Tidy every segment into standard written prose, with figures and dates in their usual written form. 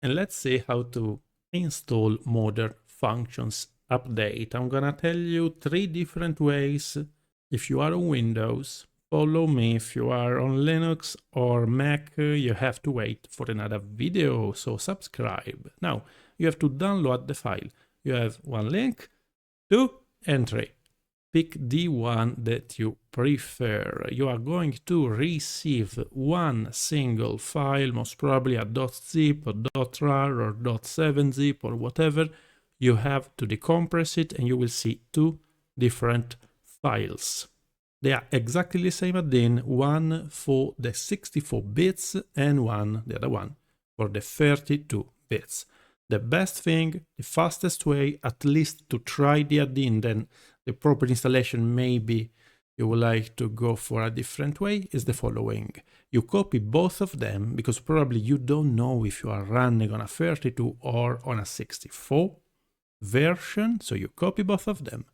And let's see how to install Modern Functions Update. I'm gonna tell you 3 different ways. If you are on Windows, follow me. If you are on Linux or Mac, you have to wait for another video, so subscribe. Now, you have to download the file. You have 1 link, 2 and 3. Pick the one that you prefer. You are going to receive one single file, most probably a .zip or .rar or .7zip or whatever. You have to decompress it and you will see 2 different files. They are exactly the same add-in, one for the 64 bits and the other one for the 32 bits. The best thing, the fastest way, at least to try the add-in, then the proper installation, maybe you would like to go for a different way, is the following. You copy both of them because probably you don't know if you are running on a 32 or on a 64 version. So you copy both of them.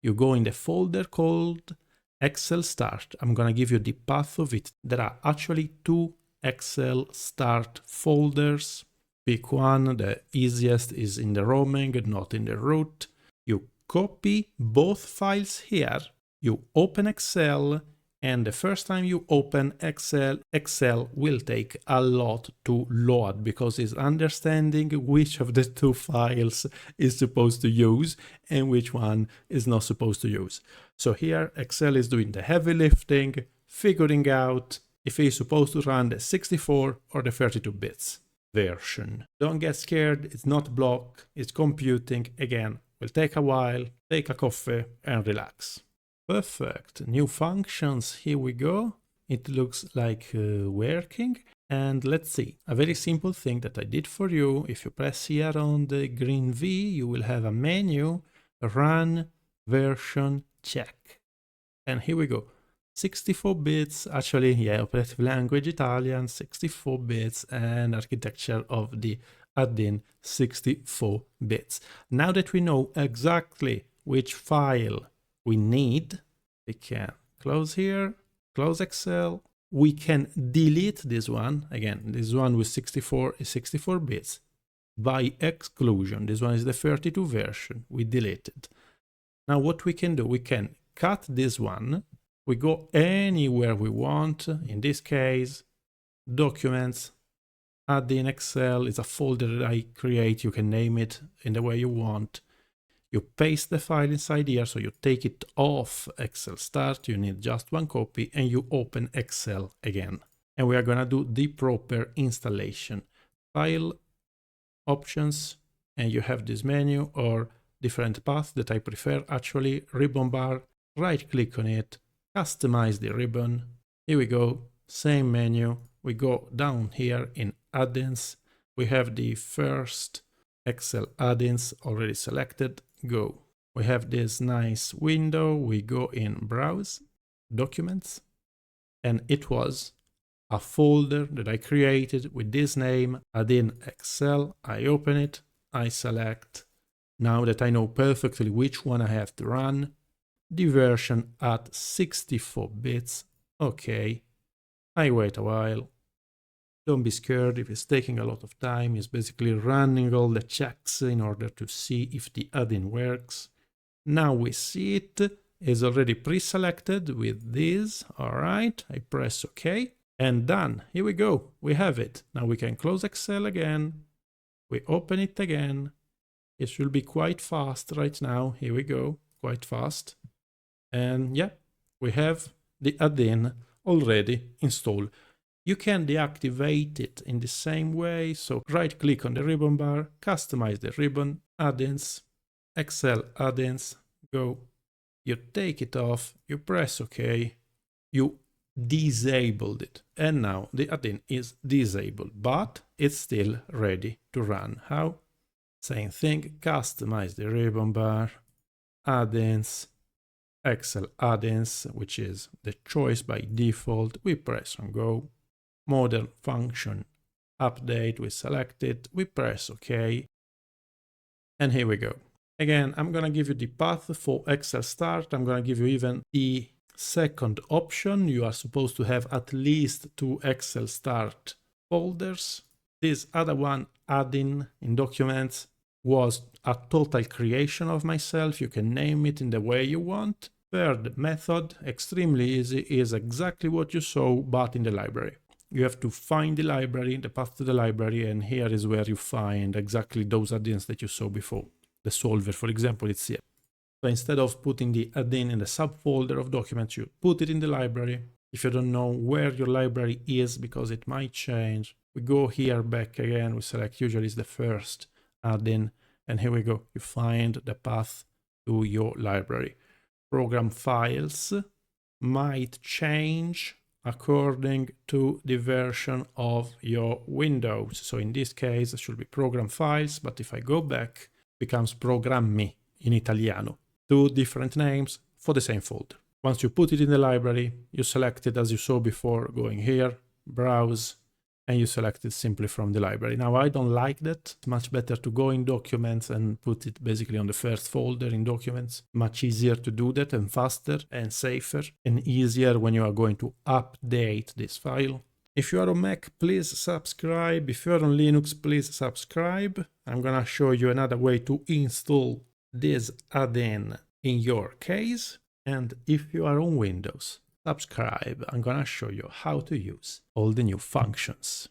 You go in the folder called XLSTART. I'm going to give you the path of it. There are actually 2 XLSTART folders. Pick one, the easiest is in the roaming, not in the root. You copy both files here, you open Excel, and the first time you open Excel will take a lot to load because it's understanding which of the 2 files is supposed to use and which one is not supposed to use. So here Excel is doing the heavy lifting, figuring out if it's supposed to run the 64 or the 32 bits. Version. Don't get scared, it's not block, it's computing. Again, will take a while, take a coffee and relax. Perfect, new functions, here we go. It looks like working. And let's see, a very simple thing that I did for you. If you press here on the green V, you will have a menu, run version check. And here we go. 64 bits, actually, yeah, operative language Italian, 64 bits, and architecture of the add-in 64 bits. Now that we know exactly which file we need, we can close here, close Excel. We can delete this one. Again, this one with 64 is 64 bits. By exclusion, this one is the 32 version. We delete it. Now what we can do, we can cut this one. We go anywhere we want. In this case, documents, add-in Excel is a folder that I create. You can name it in the way you want. You paste the file inside here, so you take it off XLSTART. You need just 1 copy and you open Excel again. And we are going to do the proper installation. File, options, and you have this menu or different path that I prefer. Actually, ribbon bar, right click on it. Customize the ribbon. Here we go, same menu. We go down here in add-ins. We have the first Excel add-ins already selected. Go. We have this nice window. We go in browse, documents, and it was a folder that I created with this name, add-in Excel. I open it, I select. Now that I know perfectly which one I have to run, the version at 64 bits. Okay, I wait a while. Don't be scared if it's taking a lot of time. It's basically running all the checks in order to see if the add-in works. Now we see it is already pre-selected with this. All right, I press OK and done. Here we go. We have it. Now we can close Excel again. We open it again. It should be quite fast right now. Here we go. Quite fast. And yeah, we have the add-in already installed. You can deactivate it in the same way. So right click on the ribbon bar, customize the ribbon, add-ins, Excel add-ins, go. You take it off, you press OK, you disabled it. And now the add-in is disabled, but it's still ready to run. How? Same thing, customize the ribbon bar, add-ins, Excel add-ins, which is the choice by default. We press on go. Modern function update, we select it, we press OK. And here we go. Again, I'm going to give you the path for XLSTART. I'm going to give you even the second option. You are supposed to have at least 2 XLSTART folders. This other one, add-in in documents, was a total creation of myself. You can name it in the way you want. Third method, extremely easy, is exactly what you saw, but in the library. You have to find the library, the path to the library, and here is where you find exactly those add-ins that you saw before. The solver, for example, it's here. So instead of putting the add-in in the subfolder of documents, you put it in the library. If you don't know where your library is, because it might change, we go here back again, we select usually is the first add-in, and here we go. You find the path to your library. Program files might change according to the version of your Windows. So in this case, it should be program files, but if I go back, it becomes programmi in Italiano. Two different names for the same folder. Once you put it in the library, you select it as you saw before, going here, browse, and you select it simply from the library. Now, I don't like that. It's much better to go in documents and put it basically on the first folder in documents. Much easier to do that and faster and safer and easier when you are going to update this file. If you are on Mac, please subscribe. If you are on Linux, please subscribe. I'm gonna show you another way to install this add-in in your case. And if you are on Windows, subscribe. I'm gonna show you how to use all the new functions.